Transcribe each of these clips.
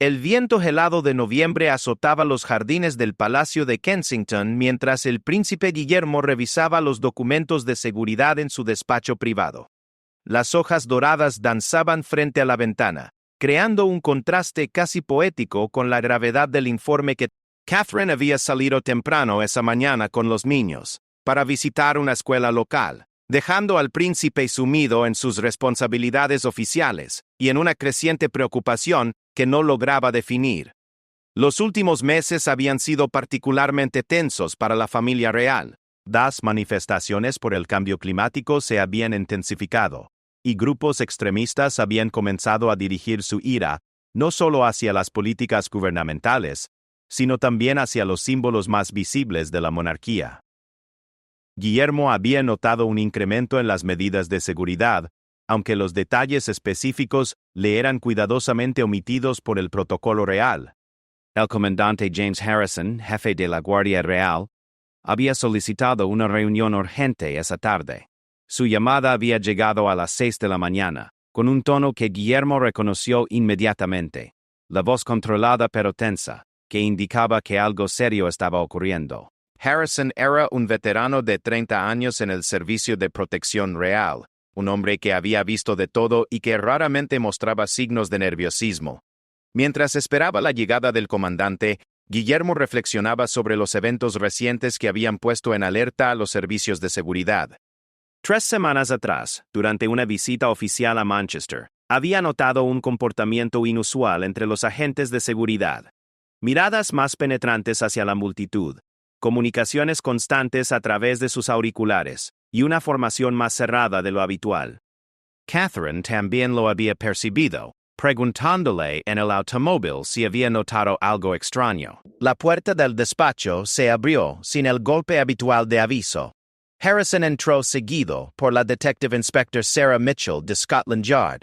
El viento helado de noviembre azotaba los jardines del Palacio de Kensington mientras el príncipe Guillermo revisaba los documentos de seguridad en su despacho privado. Las hojas doradas danzaban frente a la ventana, creando un contraste casi poético con la gravedad del informe que Catherine había salido temprano esa mañana con los niños, para visitar una escuela local, dejando al príncipe sumido en sus responsabilidades oficiales y en una creciente preocupación que no lograba definir. Los últimos meses habían sido particularmente tensos para la familia real. Las manifestaciones por el cambio climático se habían intensificado, y grupos extremistas habían comenzado a dirigir su ira no solo hacia las políticas gubernamentales, sino también hacia los símbolos más visibles de la monarquía. Guillermo había notado un incremento en las medidas de seguridad, aunque los detalles específicos le eran cuidadosamente omitidos por el protocolo real. El comandante James Harrison, jefe de la Guardia Real, había solicitado una reunión urgente esa tarde. Su llamada había llegado a las 6 de la mañana, con un tono que Guillermo reconoció inmediatamente, la voz controlada pero tensa, que indicaba que algo serio estaba ocurriendo. Harrison era un veterano de 30 años en el Servicio de Protección Real, un hombre que había visto de todo y que raramente mostraba signos de nerviosismo. Mientras esperaba la llegada del comandante, Guillermo reflexionaba sobre los eventos recientes que habían puesto en alerta a los servicios de seguridad. 3 semanas atrás, durante una visita oficial a Manchester, había notado un comportamiento inusual entre los agentes de seguridad. Miradas más penetrantes hacia la multitud, comunicaciones constantes a través de sus auriculares, y una formación más cerrada de lo habitual. Catherine también lo había percibido, preguntándole en el automóvil si había notado algo extraño. La puerta del despacho se abrió sin el golpe habitual de aviso. Harrison entró seguido por la Detective Inspector Sarah Mitchell de Scotland Yard,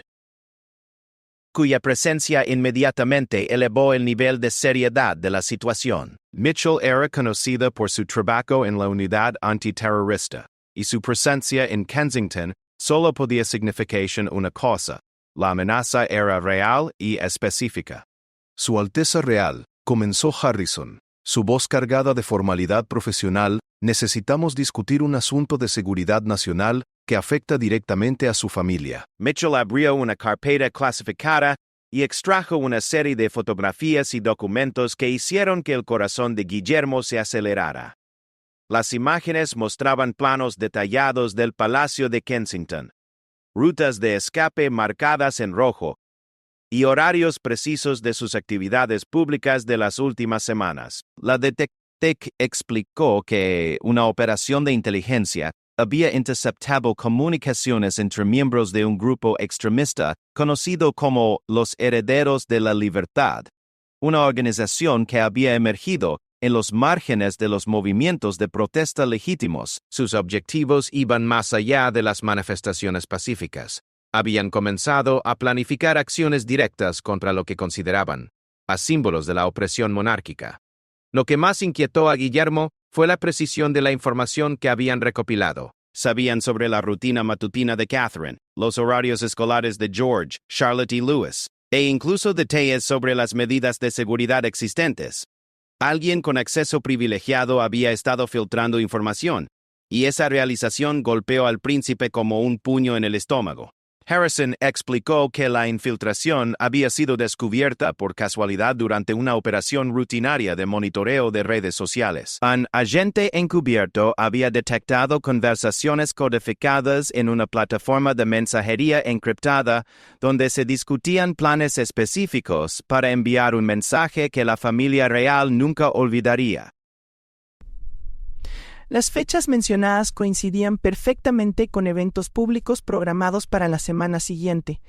cuya presencia inmediatamente elevó el nivel de seriedad de la situación. Mitchell era conocida por su trabajo en la unidad antiterrorista, y su presencia en Kensington solo podía significar una cosa: la amenaza era real y específica. Su Alteza Real, comenzó Harrison, su voz cargada de formalidad profesional. Necesitamos discutir un asunto de seguridad nacional que afecta directamente a su familia. Mitchell abrió una carpeta clasificada y extrajo una serie de fotografías y documentos que hicieron que el corazón de Guillermo se acelerara. Las imágenes mostraban planos detallados del Palacio de Kensington, rutas de escape marcadas en rojo, y horarios precisos de sus actividades públicas de las últimas semanas. La detective explicó que una operación de inteligencia había interceptado comunicaciones entre miembros de un grupo extremista conocido como los Herederos de la Libertad, una organización que había emergido en los márgenes de los movimientos de protesta legítimos. Sus objetivos iban más allá de las manifestaciones pacíficas. Habían comenzado a planificar acciones directas contra lo que consideraban a símbolos de la opresión monárquica. Lo que más inquietó a Guillermo fue la precisión de la información que habían recopilado. Sabían sobre la rutina matutina de Catherine, los horarios escolares de George, Charlotte y Louis, e incluso detalles sobre las medidas de seguridad existentes. Alguien con acceso privilegiado había estado filtrando información, y esa realización golpeó al príncipe como un puño en el estómago. Harrison explicó que la infiltración había sido descubierta por casualidad durante una operación rutinaria de monitoreo de redes sociales. Un agente encubierto había detectado conversaciones codificadas en una plataforma de mensajería encriptada donde se discutían planes específicos para enviar un mensaje que la familia real nunca olvidaría. Las fechas mencionadas coincidían perfectamente con eventos públicos programados para la semana siguiente.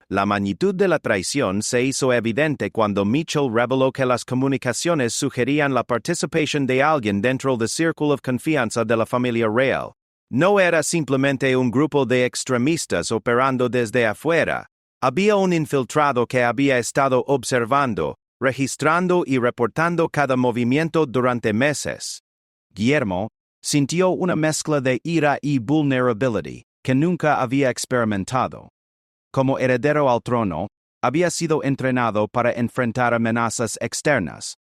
La magnitud de la traición se hizo evidente cuando Mitchell reveló que las comunicaciones sugerían la participación de alguien dentro del círculo de confianza de la familia real. No era simplemente un grupo de extremistas operando desde afuera. Había un infiltrado que había estado observando, registrando y reportando cada movimiento durante meses. Guillermo sintió una mezcla de ira y vulnerability que nunca había experimentado. Como heredero al trono, había sido entrenado para enfrentar amenazas externas,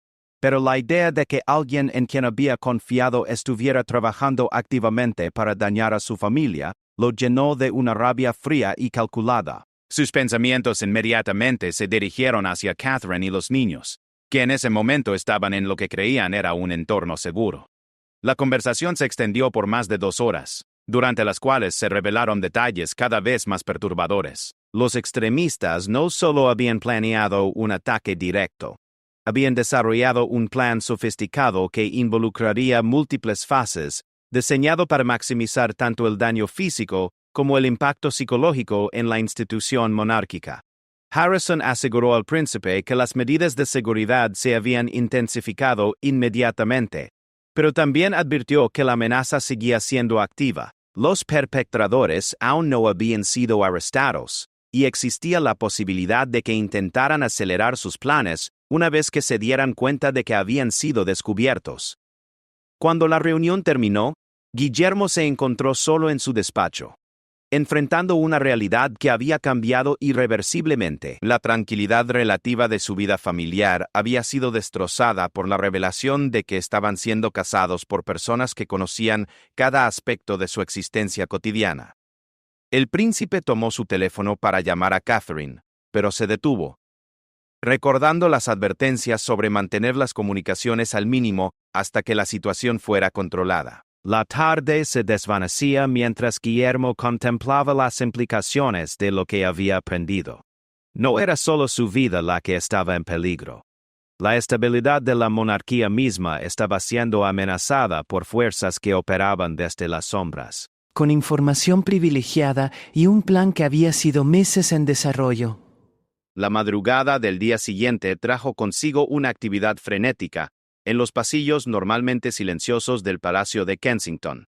pero la idea de que alguien en quien había confiado estuviera trabajando activamente para dañar a su familia lo llenó de una rabia fría y calculada. Sus pensamientos inmediatamente se dirigieron hacia Catherine y los niños, que en ese momento estaban en lo que creían era un entorno seguro. La conversación se extendió por más de 2 horas, durante las cuales se revelaron detalles cada vez más perturbadores. Los extremistas no solo habían planeado un ataque directo, habían desarrollado un plan sofisticado que involucraría múltiples fases, diseñado para maximizar tanto el daño físico como el impacto psicológico en la institución monárquica. Harrison aseguró al príncipe que las medidas de seguridad se habían intensificado inmediatamente, pero también advirtió que la amenaza seguía siendo activa. Los perpetradores aún no habían sido arrestados, y existía la posibilidad de que intentaran acelerar sus planes una vez que se dieran cuenta de que habían sido descubiertos. Cuando la reunión terminó, Guillermo se encontró solo en su despacho, enfrentando una realidad que había cambiado irreversiblemente. La tranquilidad relativa de su vida familiar había sido destrozada por la revelación de que estaban siendo cazados por personas que conocían cada aspecto de su existencia cotidiana. El príncipe tomó su teléfono para llamar a Catherine, pero se detuvo, recordando las advertencias sobre mantener las comunicaciones al mínimo hasta que la situación fuera controlada. La tarde se desvanecía mientras Guillermo contemplaba las implicaciones de lo que había aprendido. No era solo su vida la que estaba en peligro. La estabilidad de la monarquía misma estaba siendo amenazada por fuerzas que operaban desde las sombras. Con información privilegiada y un plan que había sido meses en desarrollo. La madrugada del día siguiente trajo consigo una actividad frenética en los pasillos normalmente silenciosos del Palacio de Kensington.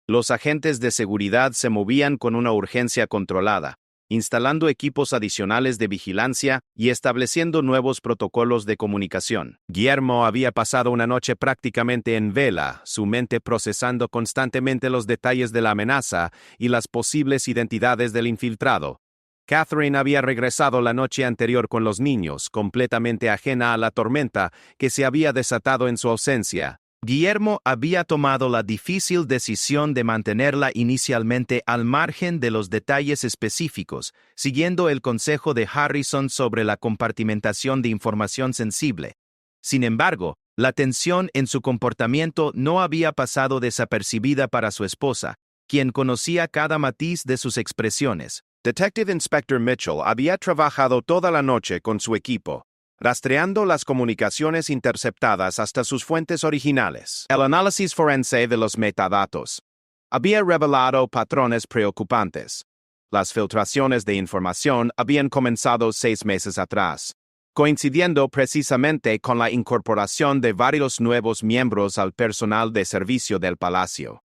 Los agentes de seguridad se movían con una urgencia controlada, instalando equipos adicionales de vigilancia y estableciendo nuevos protocolos de comunicación. Guillermo había pasado una noche prácticamente en vela, su mente procesando constantemente los detalles de la amenaza y las posibles identidades del infiltrado. Catherine había regresado la noche anterior con los niños, completamente ajena a la tormenta que se había desatado en su ausencia. Guillermo había tomado la difícil decisión de mantenerla inicialmente al margen de los detalles específicos, siguiendo el consejo de Harrison sobre la compartimentación de información sensible. Sin embargo, la tensión en su comportamiento no había pasado desapercibida para su esposa, quien conocía cada matiz de sus expresiones. Detective Inspector Mitchell había trabajado toda la noche con su equipo, rastreando las comunicaciones interceptadas hasta sus fuentes originales. El análisis forense de los metadatos había revelado patrones preocupantes. Las filtraciones de información habían comenzado 6 meses atrás, coincidiendo precisamente con la incorporación de varios nuevos miembros al personal de servicio del palacio.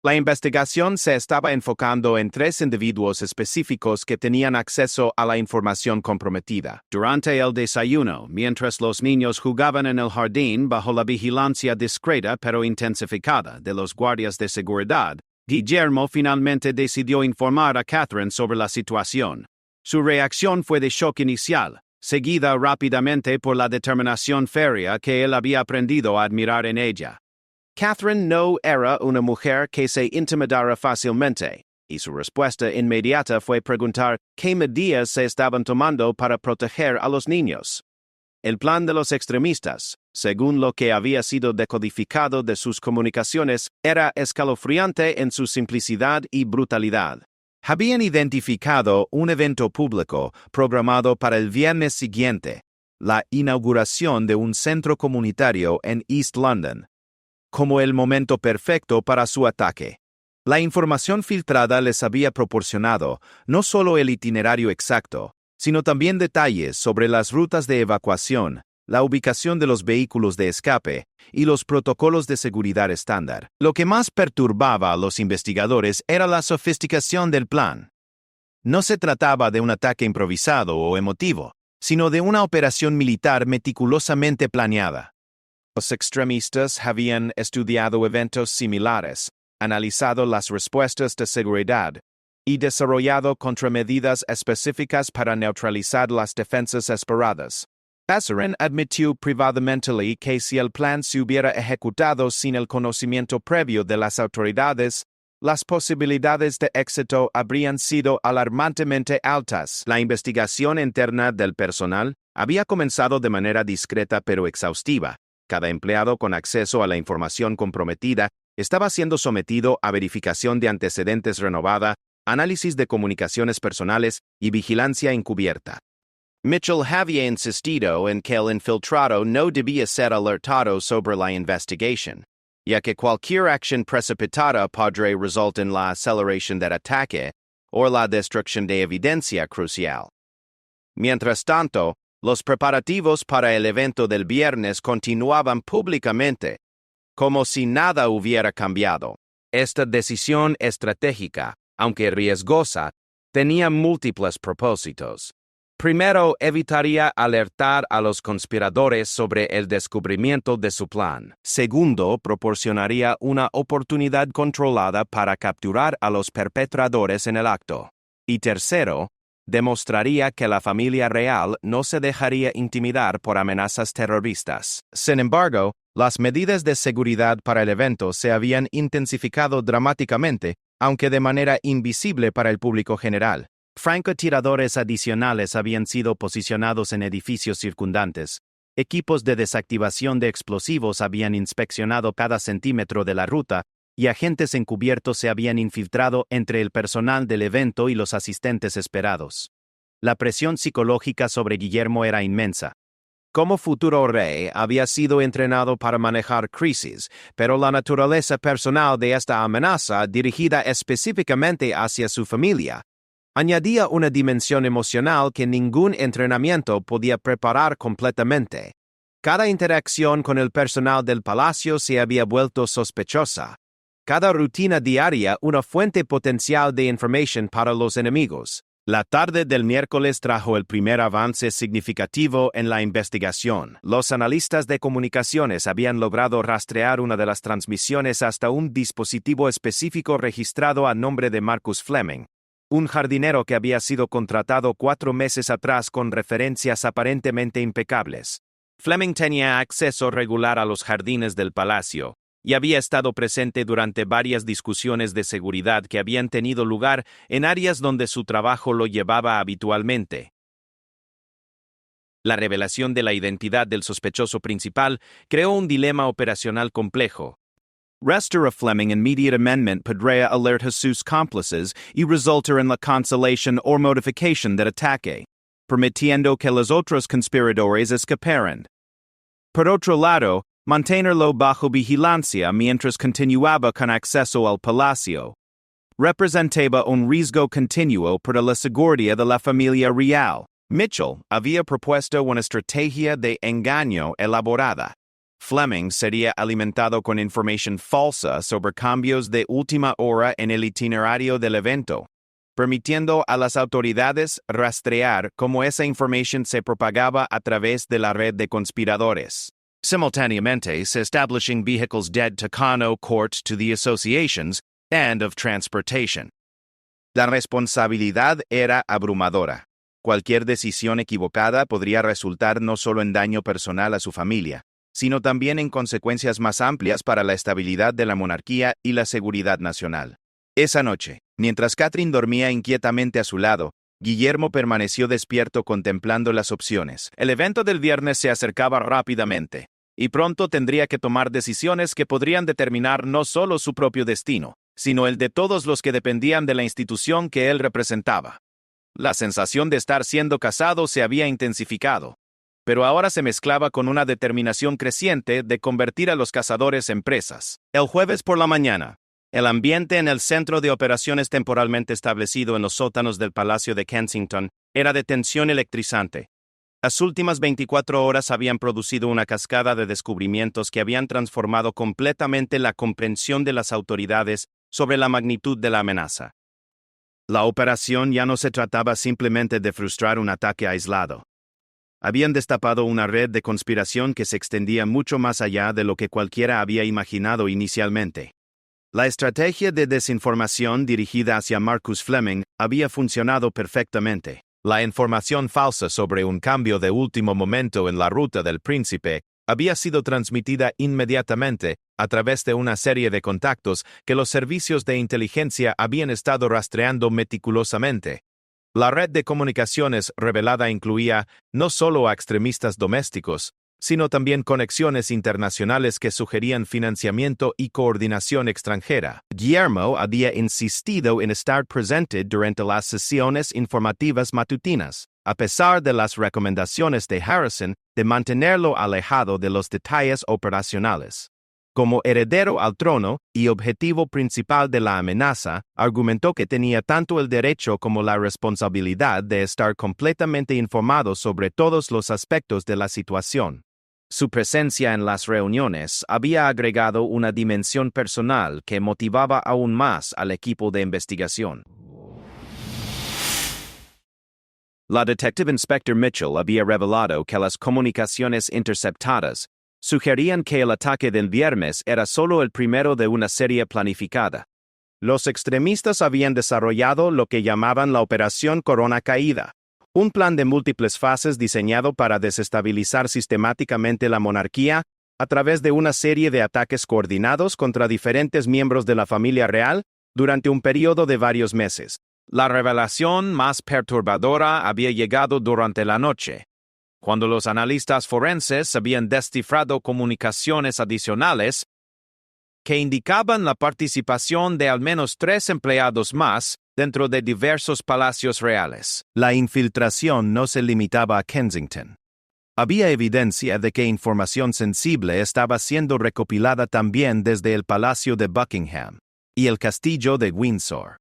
La investigación se estaba enfocando en 3 individuos específicos que tenían acceso a la información comprometida. Durante el desayuno, mientras los niños jugaban en el jardín bajo la vigilancia discreta pero intensificada de los guardias de seguridad, Guillermo finalmente decidió informar a Catherine sobre la situación. Su reacción fue de shock inicial, seguida rápidamente por la determinación férrea que él había aprendido a admirar en ella. Catherine no era una mujer que se intimidara fácilmente, y su respuesta inmediata fue preguntar qué medidas se estaban tomando para proteger a los niños. El plan de los extremistas, según lo que había sido decodificado de sus comunicaciones, era escalofriante en su simplicidad y brutalidad. Habían identificado un evento público programado para el viernes siguiente, la inauguración de un centro comunitario en East London, como el momento perfecto para su ataque. La información filtrada les había proporcionado no solo el itinerario exacto, sino también detalles sobre las rutas de evacuación, la ubicación de los vehículos de escape y los protocolos de seguridad estándar. Lo que más perturbaba a los investigadores era la sofisticación del plan. No se trataba de un ataque improvisado o emotivo, sino de una operación militar meticulosamente planeada. Los extremistas habían estudiado eventos similares, analizado las respuestas de seguridad y desarrollado contramedidas específicas para neutralizar las defensas esperadas. Asarin admitió privadamente que si el plan se hubiera ejecutado sin el conocimiento previo de las autoridades, las posibilidades de éxito habrían sido alarmantemente altas. La investigación interna del personal había comenzado de manera discreta pero exhaustiva. Cada empleado con acceso a la información comprometida estaba siendo sometido a verificación de antecedentes renovada, análisis de comunicaciones personales y vigilancia encubierta. Mitchell había insistido en que el infiltrado no debía ser alertado sobre la investigación, ya que cualquier acción precipitada podría resultar en la aceleración del ataque o la destrucción de evidencia crucial. Mientras tanto, los preparativos para el evento del viernes continuaban públicamente, como si nada hubiera cambiado. Esta decisión estratégica, aunque riesgosa, tenía múltiples propósitos. Primero, evitaría alertar a los conspiradores sobre el descubrimiento de su plan. Segundo, proporcionaría una oportunidad controlada para capturar a los perpetradores en el acto. Y tercero, demostraría que la familia real no se dejaría intimidar por amenazas terroristas. Sin embargo, las medidas de seguridad para el evento se habían intensificado dramáticamente, aunque de manera invisible para el público general. Francotiradores adicionales habían sido posicionados en edificios circundantes. Equipos de desactivación de explosivos habían inspeccionado cada centímetro de la ruta, y agentes encubiertos se habían infiltrado entre el personal del evento y los asistentes esperados. La presión psicológica sobre Guillermo era inmensa. Como futuro rey, había sido entrenado para manejar crisis, pero la naturaleza personal de esta amenaza, dirigida específicamente hacia su familia, añadía una dimensión emocional que ningún entrenamiento podía preparar completamente. Cada interacción con el personal del palacio se había vuelto sospechosa. Cada rutina diaria una fuente potencial de información para los enemigos. La tarde del miércoles trajo el primer avance significativo en la investigación. Los analistas de comunicaciones habían logrado rastrear una de las transmisiones hasta un dispositivo específico registrado a nombre de Marcus Fleming, un jardinero que había sido contratado 4 meses atrás con referencias aparentemente impecables. Fleming tenía acceso regular a los jardines del palacio y había estado presente durante varias discusiones de seguridad que habían tenido lugar en áreas donde su trabajo lo llevaba habitualmente. La revelación de la identidad del sospechoso principal creó un dilema operacional complejo. Restore a Fleming immediate amendment podría alert a sus cómplices y resultar en la cancelación o modificación del ataque, permitiendo que los otros conspiradores escaparan. Por otro lado, mantenerlo bajo vigilancia mientras continuaba con acceso al palacio representaba un riesgo continuo para la seguridad de la familia real. Mitchell había propuesto una estrategia de engaño elaborada. Fleming sería alimentado con información falsa sobre cambios de última hora en el itinerario del evento, permitiendo a las autoridades rastrear cómo esa información se propagaba a través de la red de conspiradores. Simultaneamente, establishing vehicles dead to Kano Court to the associations and of transportation. La responsabilidad era abrumadora. Cualquier decisión equivocada podría resultar no solo en daño personal a su familia, sino también en consecuencias más amplias para la estabilidad de la monarquía y la seguridad nacional. Esa noche, mientras Catherine dormía inquietamente a su lado, Guillermo permaneció despierto contemplando las opciones. El evento del viernes se acercaba rápidamente, y pronto tendría que tomar decisiones que podrían determinar no solo su propio destino, sino el de todos los que dependían de la institución que él representaba. La sensación de estar siendo cazado se había intensificado, pero ahora se mezclaba con una determinación creciente de convertir a los cazadores en presas. El jueves por la mañana, el ambiente en el centro de operaciones temporalmente establecido en los sótanos del Palacio de Kensington era de tensión electrizante. Las últimas 24 horas habían producido una cascada de descubrimientos que habían transformado completamente la comprensión de las autoridades sobre la magnitud de la amenaza. La operación ya no se trataba simplemente de frustrar un ataque aislado. Habían destapado una red de conspiración que se extendía mucho más allá de lo que cualquiera había imaginado inicialmente. La estrategia de desinformación dirigida hacia Marcus Fleming había funcionado perfectamente. La información falsa sobre un cambio de último momento en la ruta del príncipe había sido transmitida inmediatamente a través de una serie de contactos que los servicios de inteligencia habían estado rastreando meticulosamente. La red de comunicaciones revelada incluía no solo a extremistas domésticos, sino también conexiones internacionales que sugerían financiamiento y coordinación extranjera. Guillermo había insistido en estar presente durante las sesiones informativas matutinas, a pesar de las recomendaciones de Harrison de mantenerlo alejado de los detalles operacionales. Como heredero al trono y objetivo principal de la amenaza, argumentó que tenía tanto el derecho como la responsabilidad de estar completamente informado sobre todos los aspectos de la situación. Su presencia en las reuniones había agregado una dimensión personal que motivaba aún más al equipo de investigación. La Detective Inspector Mitchell había revelado que las comunicaciones interceptadas sugerían que el ataque del viernes era solo el primero de una serie planificada. Los extremistas habían desarrollado lo que llamaban la Operación Corona Caída, un plan de múltiples fases diseñado para desestabilizar sistemáticamente la monarquía a través de una serie de ataques coordinados contra diferentes miembros de la familia real durante un periodo de varios meses. La revelación más perturbadora había llegado durante la noche, cuando los analistas forenses habían descifrado comunicaciones adicionales que indicaban la participación de al menos 3 empleados más dentro de diversos palacios reales. La infiltración no se limitaba a Kensington. Había evidencia de que información sensible estaba siendo recopilada también desde el Palacio de Buckingham y el Castillo de Windsor.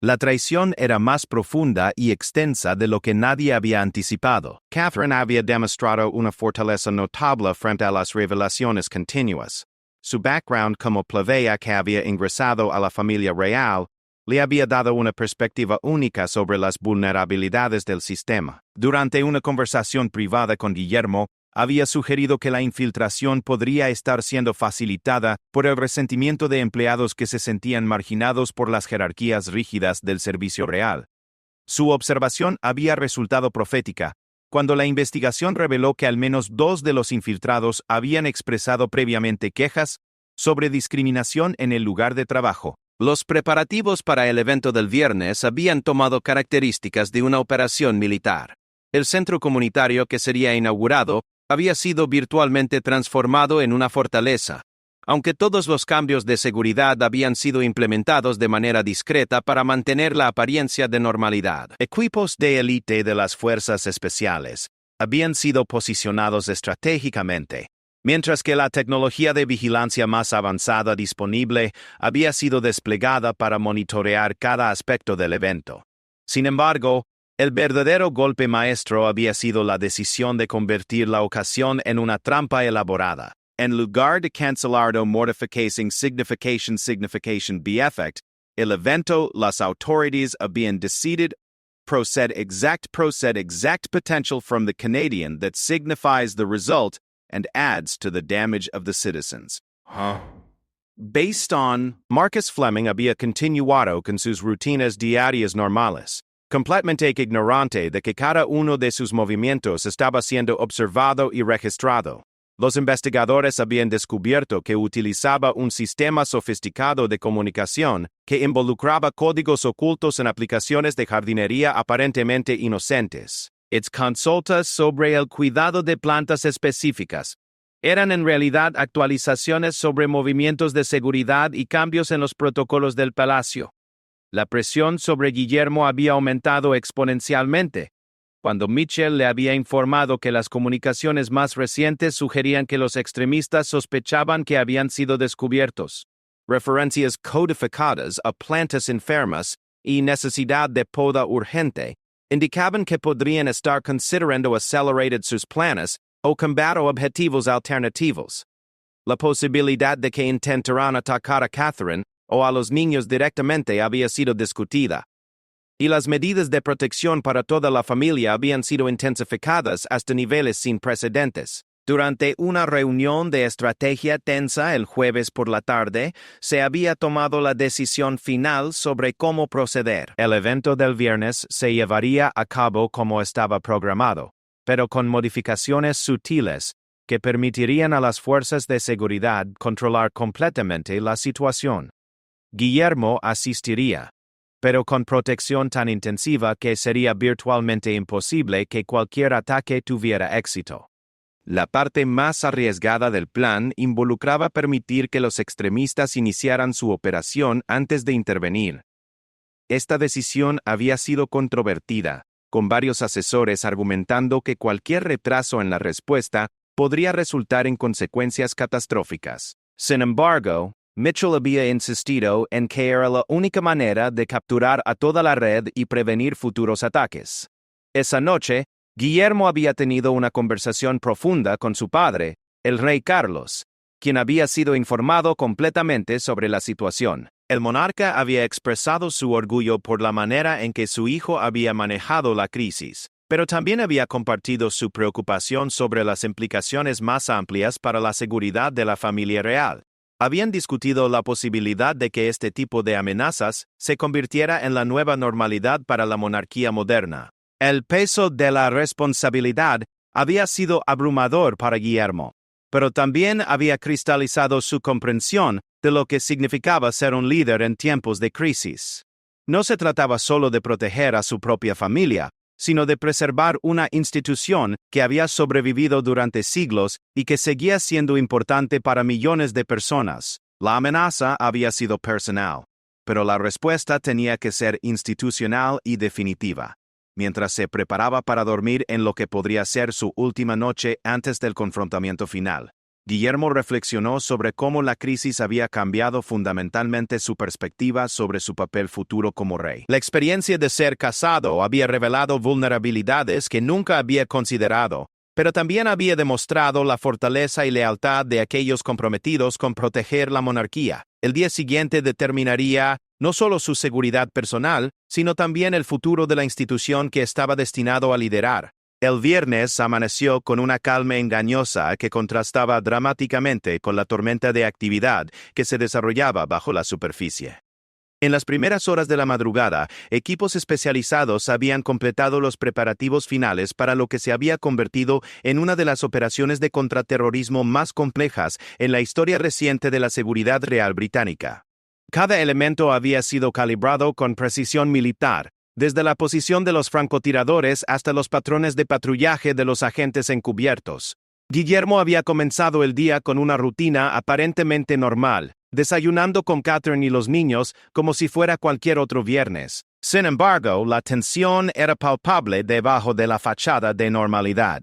La traición era más profunda y extensa de lo que nadie había anticipado. Catherine había demostrado una fortaleza notable frente a las revelaciones continuas. Su background como plebeya que había ingresado a la familia real le había dado una perspectiva única sobre las vulnerabilidades del sistema. Durante una conversación privada con Guillermo, había sugerido que la infiltración podría estar siendo facilitada por el resentimiento de empleados que se sentían marginados por las jerarquías rígidas del servicio real. Su observación había resultado profética, cuando la investigación reveló que al menos 2 de los infiltrados habían expresado previamente quejas sobre discriminación en el lugar de trabajo. Los preparativos para el evento del viernes habían tomado características de una operación militar. El centro comunitario que sería inaugurado había sido virtualmente transformado en una fortaleza, aunque todos los cambios de seguridad habían sido implementados de manera discreta para mantener la apariencia de normalidad. Equipos de élite de las fuerzas especiales habían sido posicionados estratégicamente, mientras que la tecnología de vigilancia más avanzada disponible había sido desplegada para monitorear cada aspecto del evento. Sin embargo, el verdadero golpe maestro había sido la decisión de convertir la ocasión en una trampa elaborada. En lugar de cancelar o mortificating signification B-effect, el evento, las authorities habían decidido proced exact potential from the Canadian that signifies the result and adds to the damage of the citizens. Based on, Marcus Fleming había continuado con sus rutinas diarias normales, completamente ignorante de que cada uno de sus movimientos estaba siendo observado y registrado. Los investigadores habían descubierto que utilizaba un sistema sofisticado de comunicación que involucraba códigos ocultos en aplicaciones de jardinería aparentemente inocentes. Its consultas sobre el cuidado de plantas específicas eran en realidad actualizaciones sobre movimientos de seguridad y cambios en los protocolos del palacio. La presión sobre Guillermo había aumentado exponencialmente, cuando Mitchell le había informado que las comunicaciones más recientes sugerían que los extremistas sospechaban que habían sido descubiertos. Referencias codificadas a plantas enfermas y necesidad de poda urgente indicaban que podrían estar considerando acelerar sus planes o cambiar objetivos alternativos. La posibilidad de que intentaran atacar a Catherine o a los niños directamente había sido discutida, y las medidas de protección para toda la familia habían sido intensificadas hasta niveles sin precedentes. Durante una reunión de estrategia tensa el jueves por la tarde, se había tomado la decisión final sobre cómo proceder. El evento del viernes se llevaría a cabo como estaba programado, pero con modificaciones sutiles que permitirían a las fuerzas de seguridad controlar completamente la situación. Guillermo asistiría, pero con protección tan intensiva que sería virtualmente imposible que cualquier ataque tuviera éxito. La parte más arriesgada del plan involucraba permitir que los extremistas iniciaran su operación antes de intervenir. Esta decisión había sido controvertida, con varios asesores argumentando que cualquier retraso en la respuesta podría resultar en consecuencias catastróficas. Sin embargo, Mitchell había insistido en que era la única manera de capturar a toda la red y prevenir futuros ataques. Esa noche, Guillermo había tenido una conversación profunda con su padre, el rey Carlos, quien había sido informado completamente sobre la situación. El monarca había expresado su orgullo por la manera en que su hijo había manejado la crisis, pero también había compartido su preocupación sobre las implicaciones más amplias para la seguridad de la familia real. Habían discutido la posibilidad de que este tipo de amenazas se convirtiera en la nueva normalidad para la monarquía moderna. El peso de la responsabilidad había sido abrumador para Guillermo, pero también había cristalizado su comprensión de lo que significaba ser un líder en tiempos de crisis. No se trataba solo de proteger a su propia familia, sino de preservar una institución que había sobrevivido durante siglos y que seguía siendo importante para millones de personas. La amenaza había sido personal, pero la respuesta tenía que ser institucional y definitiva. Mientras se preparaba para dormir en lo que podría ser su última noche antes del confrontamiento final, Guillermo reflexionó sobre cómo la crisis había cambiado fundamentalmente su perspectiva sobre su papel futuro como rey. La experiencia de ser casado había revelado vulnerabilidades que nunca había considerado, pero también había demostrado la fortaleza y lealtad de aquellos comprometidos con proteger la monarquía. El día siguiente determinaría no solo su seguridad personal, sino también el futuro de la institución que estaba destinado a liderar. El viernes amaneció con una calma engañosa que contrastaba dramáticamente con la tormenta de actividad que se desarrollaba bajo la superficie. En las primeras horas de la madrugada, equipos especializados habían completado los preparativos finales para lo que se había convertido en una de las operaciones de contraterrorismo más complejas en la historia reciente de la seguridad real británica. Cada elemento había sido calibrado con precisión militar, desde la posición de los francotiradores hasta los patrones de patrullaje de los agentes encubiertos. Guillermo había comenzado el día con una rutina aparentemente normal, desayunando con Catherine y los niños como si fuera cualquier otro viernes. Sin embargo, la tensión era palpable debajo de la fachada de normalidad.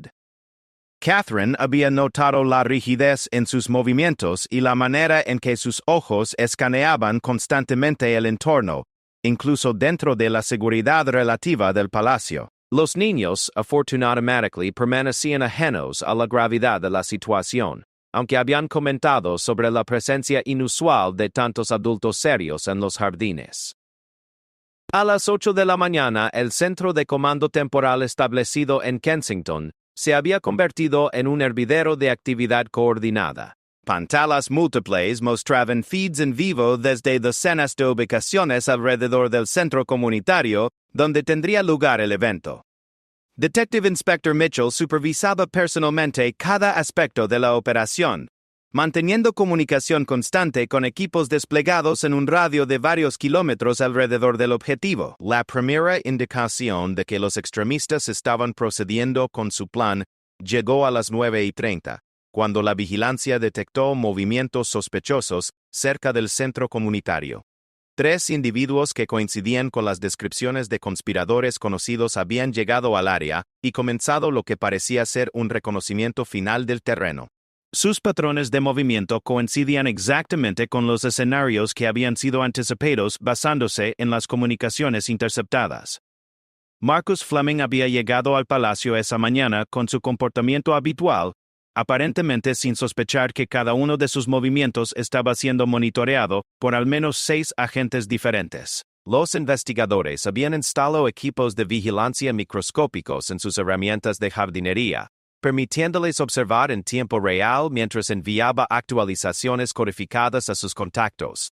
Catherine había notado la rigidez en sus movimientos y la manera en que sus ojos escaneaban constantemente el entorno, incluso dentro de la seguridad relativa del palacio. Los niños, afortunadamente, permanecían ajenos a la gravedad de la situación, aunque habían comentado sobre la presencia inusual de tantos adultos serios en los jardines. A las 8 de la mañana, el centro de comando temporal establecido en Kensington se había convertido en un hervidero de actividad coordinada. Pantallas múltiples mostraban feeds en vivo desde docenas de ubicaciones alrededor del centro comunitario donde tendría lugar el evento. Detective Inspector Mitchell supervisaba personalmente cada aspecto de la operación, manteniendo comunicación constante con equipos desplegados en un radio de varios kilómetros alrededor del objetivo. La primera indicación de que los extremistas estaban procediendo con su plan llegó a las 9:30, cuando la vigilancia detectó movimientos sospechosos cerca del centro comunitario. 3 individuos que coincidían con las descripciones de conspiradores conocidos habían llegado al área y comenzado lo que parecía ser un reconocimiento final del terreno. Sus patrones de movimiento coincidían exactamente con los escenarios que habían sido anticipados basándose en las comunicaciones interceptadas. Marcus Fleming había llegado al palacio esa mañana con su comportamiento habitual, aparentemente sin sospechar que cada uno de sus movimientos estaba siendo monitoreado por al menos 6 agentes diferentes. Los investigadores habían instalado equipos de vigilancia microscópicos en sus herramientas de jardinería, permitiéndoles observar en tiempo real mientras enviaba actualizaciones codificadas a sus contactos.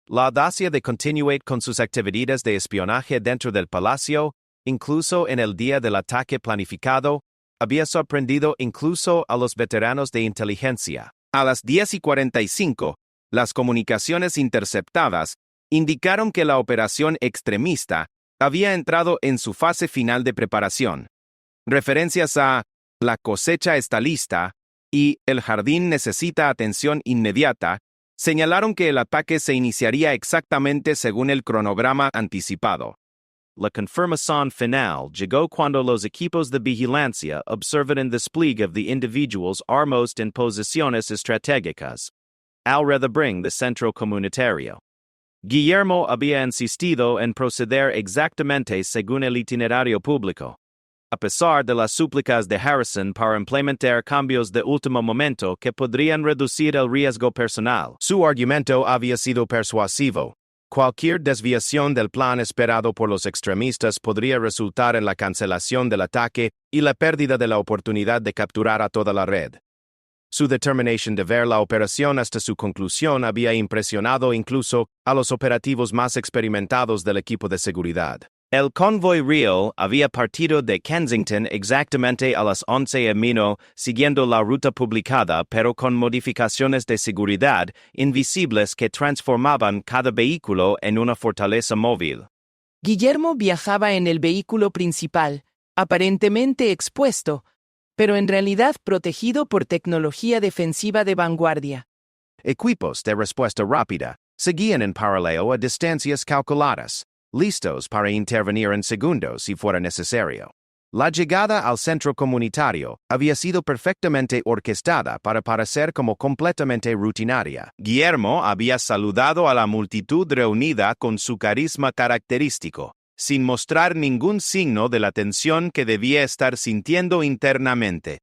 La audacia de continuar con sus actividades de espionaje dentro del palacio, incluso en el día del ataque planificado, había sorprendido incluso a los veteranos de inteligencia. A las 10:45, las comunicaciones interceptadas indicaron que la operación extremista había entrado en su fase final de preparación. Referencias a "la cosecha está lista" y "el jardín necesita atención inmediata" señalaron que el ataque se iniciaría exactamente según el cronograma anticipado. La confirmación final llegó cuando los equipos de vigilancia observan el despliegue de individuos armados en posiciones estratégicas alrededor del centro comunitario. Guillermo había insistido en proceder exactamente según el itinerario público. A pesar de las súplicas de Harrison para implementar cambios de último momento que podrían reducir el riesgo personal, su argumento había sido persuasivo. Cualquier desviación del plan esperado por los extremistas podría resultar en la cancelación del ataque y la pérdida de la oportunidad de capturar a toda la red. Su determinación de ver la operación hasta su conclusión había impresionado incluso a los operativos más experimentados del equipo de seguridad. El convoy real había partido de Kensington exactamente a las 11:00 siguiendo la ruta publicada pero con modificaciones de seguridad invisibles que transformaban cada vehículo en una fortaleza móvil. Guillermo viajaba en el vehículo principal, aparentemente expuesto, pero en realidad protegido por tecnología defensiva de vanguardia. Equipos de respuesta rápida seguían en paralelo a distancias calculadas, listos para intervenir en segundos si fuera necesario. La llegada al centro comunitario había sido perfectamente orquestada para parecer como completamente rutinaria. Guillermo había saludado a la multitud reunida con su carisma característico, sin mostrar ningún signo de la tensión que debía estar sintiendo internamente.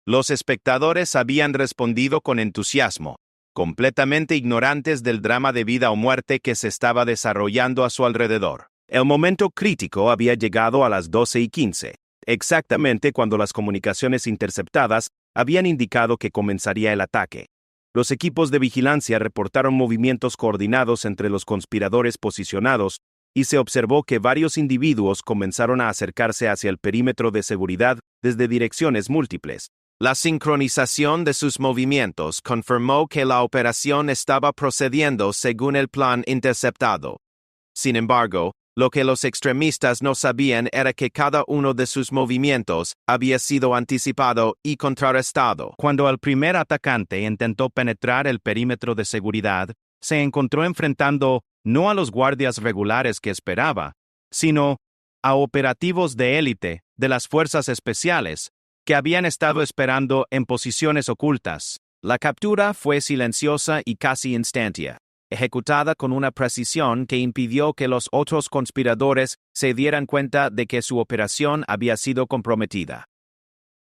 Los espectadores habían respondido con entusiasmo, completamente ignorantes del drama de vida o muerte que se estaba desarrollando a su alrededor. El momento crítico había llegado a las 12:15, exactamente cuando las comunicaciones interceptadas habían indicado que comenzaría el ataque. Los equipos de vigilancia reportaron movimientos coordinados entre los conspiradores posicionados y se observó que varios individuos comenzaron a acercarse hacia el perímetro de seguridad desde direcciones múltiples. La sincronización de sus movimientos confirmó que la operación estaba procediendo según el plan interceptado. Sin embargo, lo que los extremistas no sabían era que cada uno de sus movimientos había sido anticipado y contrarrestado. Cuando el primer atacante intentó penetrar el perímetro de seguridad, se encontró enfrentando no a los guardias regulares que esperaba, sino a operativos de élite de las fuerzas especiales que habían estado esperando en posiciones ocultas. La captura fue silenciosa y casi instantánea, ejecutada con una precisión que impidió que los otros conspiradores se dieran cuenta de que su operación había sido comprometida.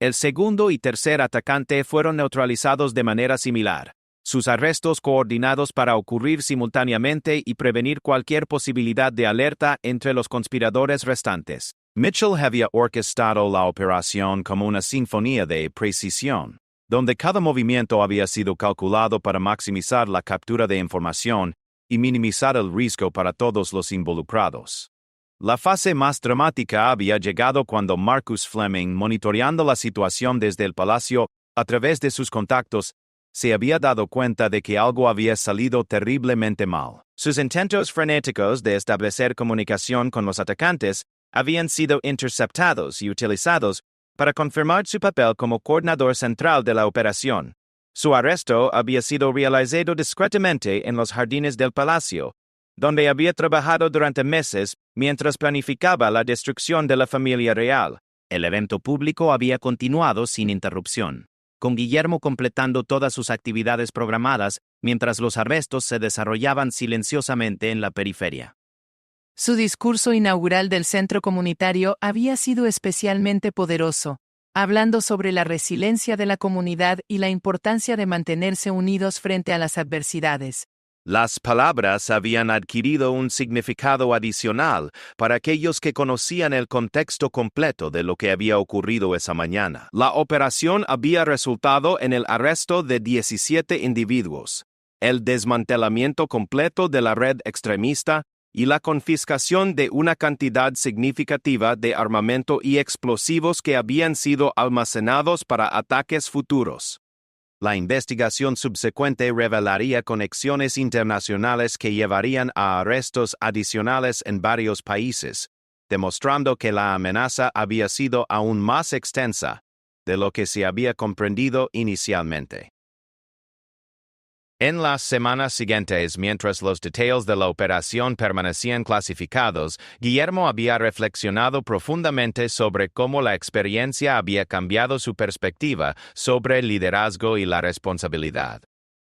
El segundo y tercer atacante fueron neutralizados de manera similar, sus arrestos coordinados para ocurrir simultáneamente y prevenir cualquier posibilidad de alerta entre los conspiradores restantes. Mitchell había orquestado la operación como una sinfonía de precisión, donde cada movimiento había sido calculado para maximizar la captura de información y minimizar el riesgo para todos los involucrados. La fase más dramática había llegado cuando Marcus Fleming, monitoreando la situación desde el palacio a través de sus contactos, se había dado cuenta de que algo había salido terriblemente mal. Sus intentos frenéticos de establecer comunicación con los atacantes habían sido interceptados y utilizados para confirmar su papel como coordinador central de la operación. Su arresto había sido realizado discretamente en los jardines del palacio, donde había trabajado durante meses mientras planificaba la destrucción de la familia real. El evento público había continuado sin interrupción, con Guillermo completando todas sus actividades programadas mientras los arrestos se desarrollaban silenciosamente en la periferia. Su discurso inaugural del centro comunitario había sido especialmente poderoso, hablando sobre la resiliencia de la comunidad y la importancia de mantenerse unidos frente a las adversidades. Las palabras habían adquirido un significado adicional para aquellos que conocían el contexto completo de lo que había ocurrido esa mañana. La operación había resultado en el arresto de 17 individuos, el desmantelamiento completo de la red extremista y la confiscación de una cantidad significativa de armamento y explosivos que habían sido almacenados para ataques futuros. La investigación subsecuente revelaría conexiones internacionales que llevarían a arrestos adicionales en varios países, demostrando que la amenaza había sido aún más extensa de lo que se había comprendido inicialmente. En las semanas siguientes, mientras los detalles de la operación permanecían clasificados, Guillermo había reflexionado profundamente sobre cómo la experiencia había cambiado su perspectiva sobre el liderazgo y la responsabilidad.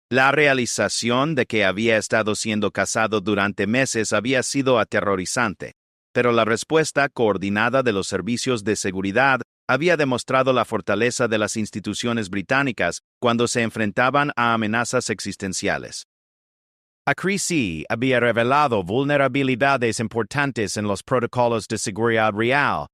La realización de que había estado siendo cazado durante meses había sido aterrorizante, pero la respuesta coordinada de los servicios de seguridad había demostrado la fortaleza de las instituciones británicas cuando se enfrentaban a amenazas existenciales. La crisis había revelado vulnerabilidades importantes en los protocolos de seguridad real,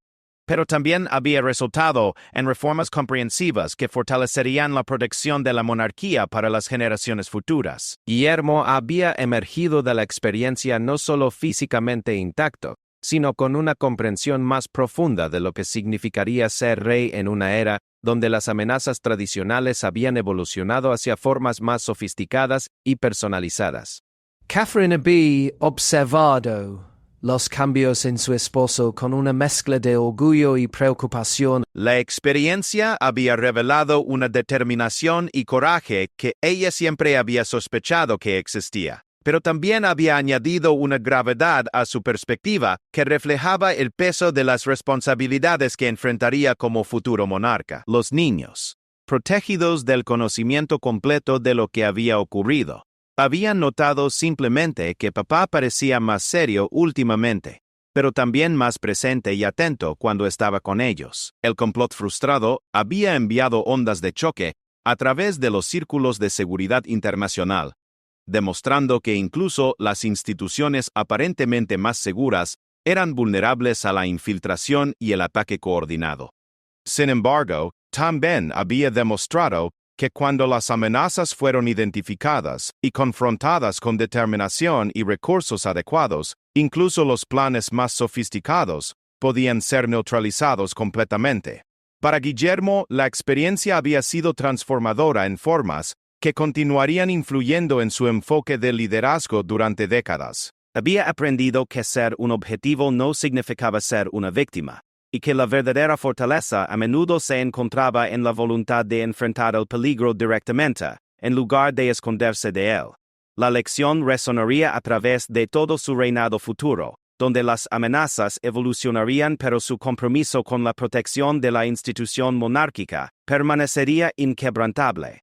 pero también había resultado en reformas comprensivas que fortalecerían la protección de la monarquía para las generaciones futuras. Guillermo había emergido de la experiencia no solo físicamente intacto, sino con una comprensión más profunda de lo que significaría ser rey en una era donde las amenazas tradicionales habían evolucionado hacia formas más sofisticadas y personalizadas. Catherine había observado los cambios en su esposo con una mezcla de orgullo y preocupación. La experiencia había revelado una determinación y coraje que ella siempre había sospechado que existía, pero también había añadido una gravedad a su perspectiva que reflejaba el peso de las responsabilidades que enfrentaría como futuro monarca. Los niños, protegidos del conocimiento completo de lo que había ocurrido, habían notado simplemente que papá parecía más serio últimamente, pero también más presente y atento cuando estaba con ellos. El complot frustrado había enviado ondas de choque a través de los círculos de seguridad internacional, demostrando que incluso las instituciones aparentemente más seguras eran vulnerables a la infiltración y el ataque coordinado. Sin embargo, también había demostrado que cuando las amenazas fueron identificadas y confrontadas con determinación y recursos adecuados, incluso los planes más sofisticados podían ser neutralizados completamente. Para Guillermo, la experiencia había sido transformadora en formas que continuarían influyendo en su enfoque de liderazgo durante décadas. Había aprendido que ser un objetivo no significaba ser una víctima, y que la verdadera fortaleza a menudo se encontraba en la voluntad de enfrentar el peligro directamente, en lugar de esconderse de él. La lección resonaría a través de todo su reinado futuro, donde las amenazas evolucionarían pero su compromiso con la protección de la institución monárquica permanecería inquebrantable.